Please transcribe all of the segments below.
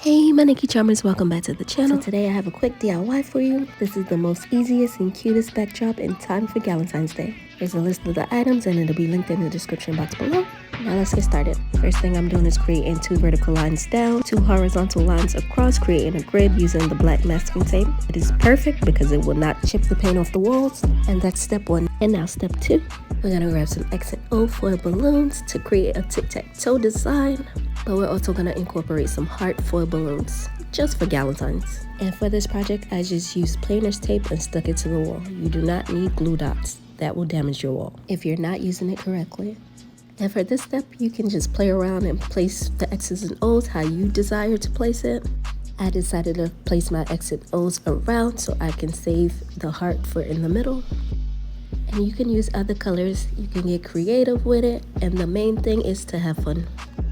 Hey my nikicharmz, welcome back to the channel. So today I have a quick DIY for you. This is the most easiest and cutest backdrop in time for Valentine's Day. There's a list of the items and it'll be linked in the description box below. Now let's get started. First thing I'm doing is creating 2 vertical lines down, 2 horizontal lines across, creating a grid using the black masking tape. It is perfect because it will not chip the paint off the walls, and that's step 1. And now step 2. We're gonna grab some XO foil balloons to create a tic-tac-toe design, but we're also gonna incorporate some heart foil balloons just for Valentine's. And for this project, I just used plainer's tape and stuck it to the wall. You do not need glue dots. That will damage your wall if you're not using it correctly. And for this step, you can just play around and place the X's and O's how you desire to place it. I decided to place my X and O's around so I can save the heart for in the middle. And you can use other colors, you can get creative with it, and the main thing is to have fun.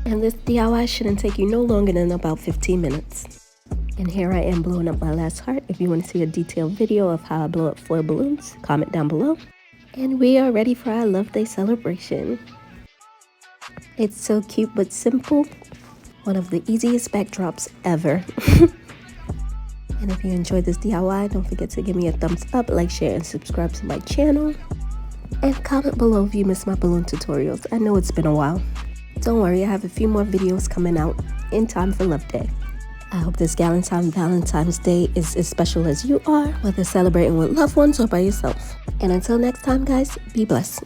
And this DIY shouldn't take you no longer than about 15 minutes. And here I am blowing up my last heart. If you want to see a detailed video of how I blow up foil balloons, comment down below. And we are ready for our Love Day celebration. It's so cute but simple. One of the easiest backdrops ever. And if you enjoyed this DIY, don't forget to give me a thumbs up, like, share, and subscribe to my channel. And comment below if you missed my balloon tutorials. I know it's been a while. Don't worry, I have a few more videos coming out in time for Love Day. I hope this Valentine's Day is as special as you are, whether celebrating with loved ones or by yourself. And until next time, guys, be blessed.